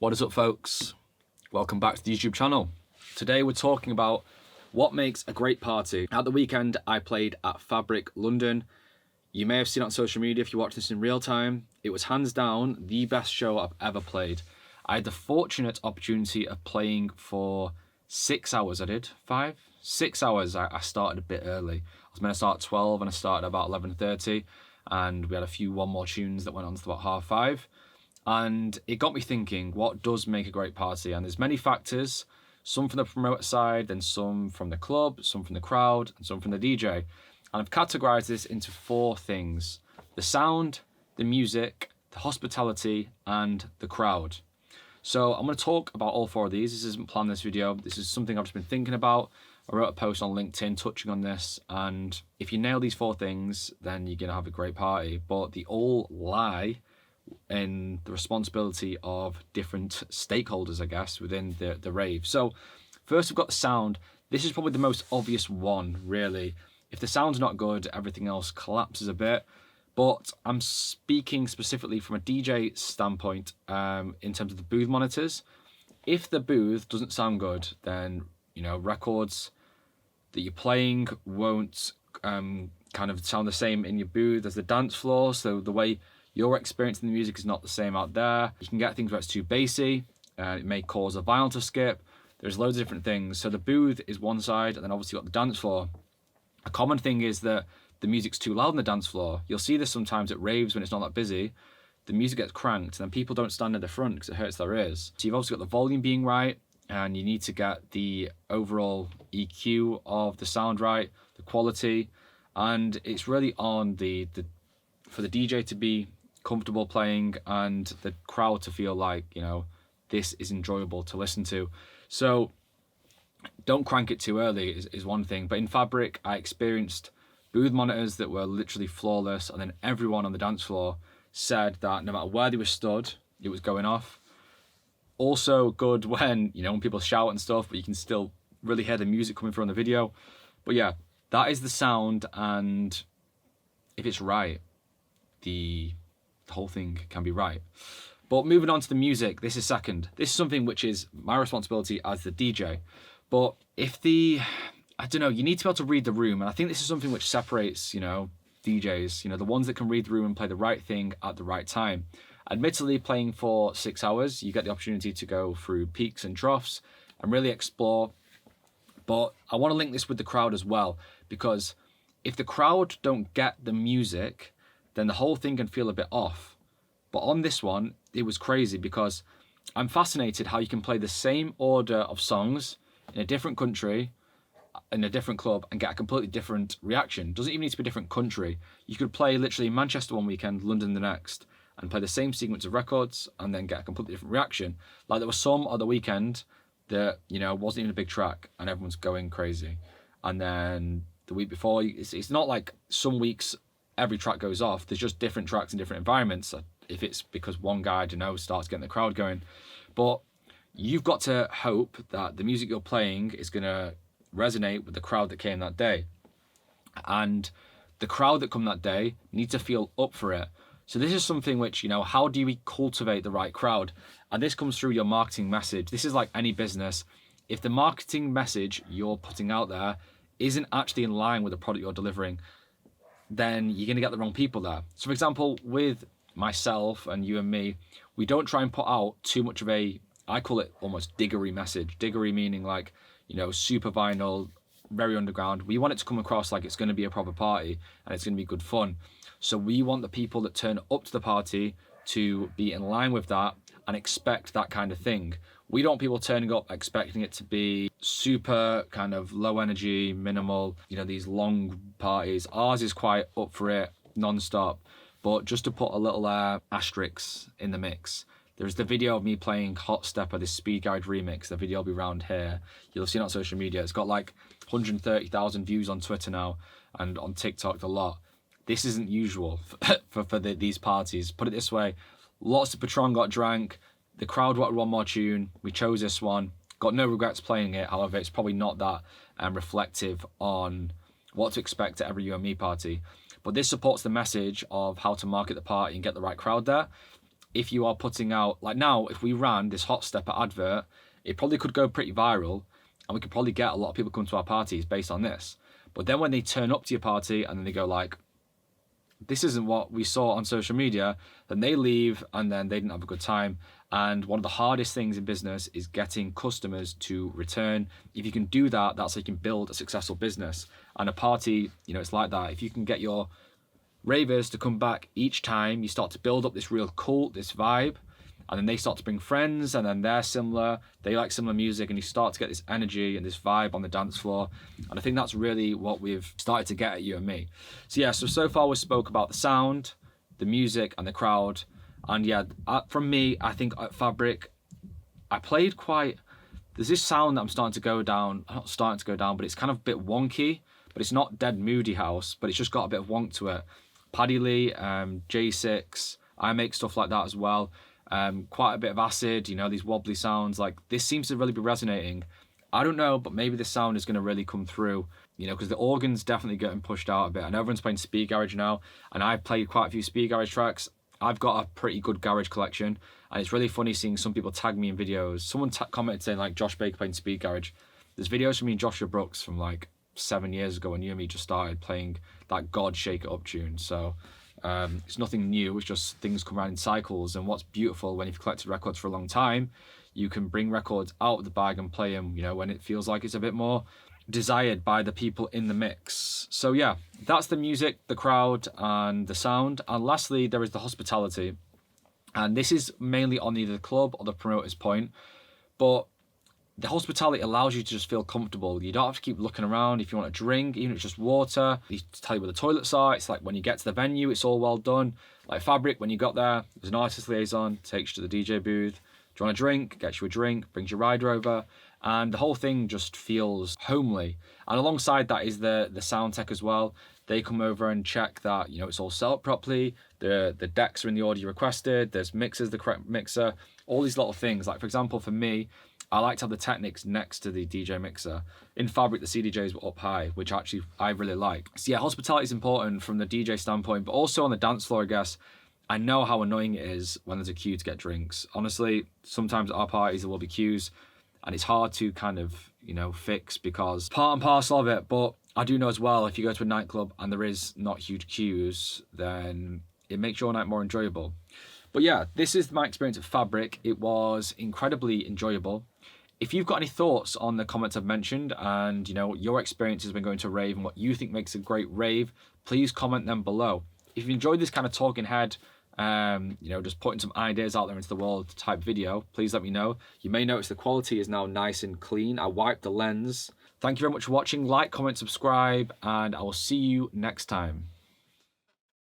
What is up, folks? Welcome back to the YouTube channel. Today we're talking about what makes a great party. At the weekend, I played at Fabric London. You may have seen it on social media if you watch this in real time. It was hands down the best show I've ever played. I had the fortunate opportunity of playing for 6 hours. I did 6 hours. I started a bit early. I was meant to start at 12 and I started about 11:30, and we had a few one more tunes that went on to about 5:30. And it got me thinking, what does make a great party? And there's many factors, some from the promoter side, then some from the club, some from the crowd, and some from the DJ. And I've categorized this into 4 things: the sound, the music, the hospitality, and the crowd. So I'm going to talk about all 4 of these. This isn't planned, this video. This is something I've just been thinking about. I wrote a post on LinkedIn touching on this, and if you nail these 4 things, then you're going to have a great party. But they all lie in the responsibility of different stakeholders, I guess, within the rave. So first, we've got the sound. This is probably the most obvious one, really. If the sound's not good, everything else collapses a bit. But I'm speaking specifically from a DJ standpoint in terms of the booth monitors. If the booth doesn't sound good, then, you know, records that you're playing won't kind of sound the same in your booth as the dance floor. So the way you're experiencing the music is not the same out there. You can get things where it's too bassy. It may cause a vinyl to skip. There's loads of different things. So the booth is one side, and then obviously you've got the dance floor. A common thing is that the music's too loud on the dance floor. You'll see this sometimes at raves when it's not that busy. The music gets cranked, and then people don't stand at the front because it hurts their ears. So you've also got the volume being right, and you need to get the overall EQ of the sound right, the quality, and it's really on for the DJ to be comfortable playing and the crowd to feel like, you know, this is enjoyable to listen to. So don't crank it too early is one thing. But in Fabric, I experienced booth monitors that were literally flawless, and then everyone on the dance floor said that no matter where they were stood, it was going off. Also good when, you know, when people shout and stuff, but you can still really hear the music coming through on the video. But yeah, that is the sound, and if it's right, the whole thing can be right. But moving on to the music, this is second. This is something which is my responsibility as the DJ. But if I don't know, you need to be able to read the room. And I think this is something which separates, you know, DJs, you know, the ones that can read the room and play the right thing at the right time. Admittedly, playing for 6 hours, you get the opportunity to go through peaks and troughs and really explore. But I want to link this with the crowd as well, because if the crowd don't get the music, then the whole thing can feel a bit off. But on this one, it was crazy because I'm fascinated how you can play the same order of songs in a different country, in a different club, and get a completely different reaction. Doesn't even need to be a different country. You could play literally Manchester one weekend, London the next, and play the same sequence of records and then get a completely different reaction. Like there was some other weekend that, you know, wasn't even a big track and everyone's going crazy. And then the week before, it's not like some weeks every track goes off. There's just different tracks in different environments. If it's because one guy, I don't know, starts getting the crowd going. But you've got to hope that the music you're playing is going to resonate with the crowd that came that day. And the crowd that come that day need to feel up for it. So this is something which, you know, how do we cultivate the right crowd? And this comes through your marketing message. This is like any business. If the marketing message you're putting out there isn't actually in line with the product you're delivering, then you're going to get the wrong people there. So for example, with myself and you and me, we don't try and put out too much of I call it almost diggery message. Diggery meaning like, you know, super vinyl, very underground. We want it to come across like it's going to be a proper party and it's going to be good fun. So we want the people that turn up to the party to be in line with that and expect that kind of thing. We don't want people turning up expecting it to be super kind of low energy, minimal, you know, these long parties. Ours is quite up for it, non-stop. But just to put a little asterisk in the mix, there's the video of me playing Hot Stepper, this Speed Guide remix. The video will be around here. You'll have seen it on social media. It's got like 130,000 views on Twitter now and on TikTok a lot. This isn't usual for these parties. Put it this way, lots of Patron got drank. The crowd wanted one more tune. We chose this one. Got no regrets playing it. However, it's probably not that reflective on what to expect at every You and Me party. But this supports the message of how to market the party and get the right crowd there. if you are putting out, like now, if we ran this Hot Stepper advert, it probably could go pretty viral, and we could probably get a lot of people come to our parties based on this. But then when they turn up to your party and then they go like, this isn't what we saw on social media, then they leave and then they didn't have a good time. And one of the hardest things in business is getting customers to return. If you can do that, that's how you can build a successful business. And a party, you know, it's like that. If you can get your ravers to come back each time, you start to build up this real cult, this vibe, and then they start to bring friends, and then they're similar, they like similar music, and you start to get this energy and this vibe on the dance floor. And I think that's really what we've started to get at You and Me. So yeah, so far we spoke about the sound, the music, and the crowd. And yeah, from me, I think at Fabric, I played quite, there's this sound that I'm starting to go down, not starting to go down, but it's kind of a bit wonky, but it's not dead moody house, but it's just got a bit of wonk to it. Paddy Lee, J6, I make stuff like that as well. Quite a bit of acid, you know, these wobbly sounds. Like, this seems to really be resonating. I don't know, but maybe the sound is going to really come through, you know, because the organ's definitely getting pushed out a bit. I know everyone's playing speed garage now, and I've played quite a few speed garage tracks. I've got a pretty good garage collection, and it's really funny seeing some people tag me in videos. Someone commented saying, like, Josh Baker playing speed garage. There's videos from me and Joshua Brooks from, like, 7 years ago when You and Me just started playing that God Shake It Up tune. So it's nothing new, it's just things come around in cycles. And what's beautiful, when you've collected records for a long time, you can bring records out of the bag and play them, you know, when it feels like it's a bit more desired by the people in the mix. So yeah, that's the music, the crowd, and the sound. And lastly, there is the hospitality, and this is mainly on either the club or the promoter's point, but the hospitality allows you to just feel comfortable. You don't have to keep looking around. If you want a drink, even if it's just water, they tell you where the toilets are. It's like when you get to the venue, it's all well done. Like Fabric, when you got there, there's an artist liaison, takes you to the DJ booth. Do you want a drink? Gets you a drink, brings your rider over. And the whole thing just feels homely. And alongside that is the sound tech as well. They come over and check that, you know, it's all set up properly. The decks are in the order you requested. There's mixers, the correct mixer, all these little things. Like, for example, for me, I like to have the Technics next to the DJ mixer. In Fabric, the CDJs were up high, which actually I really like. So yeah, hospitality is important from the DJ standpoint, but also on the dance floor, I guess. I know how annoying it is when there's a queue to get drinks. Honestly, sometimes at our parties there will be queues, and it's hard to kind of, you know, fix because part and parcel of it. But I do know as well, if you go to a nightclub and there is not huge queues, then it makes your night more enjoyable. But yeah, this is my experience of Fabric. It was incredibly enjoyable. If you've got any thoughts on the comments I've mentioned, and you know your experiences when going to a rave and what you think makes a great rave, please comment them below. If you enjoyed this kind of talking head, you know, just putting some ideas out there into the world type video, please let me know. You may notice the quality is now nice and clean. I wiped the lens. Thank you very much for watching. Like, comment, subscribe, and I will see you next time.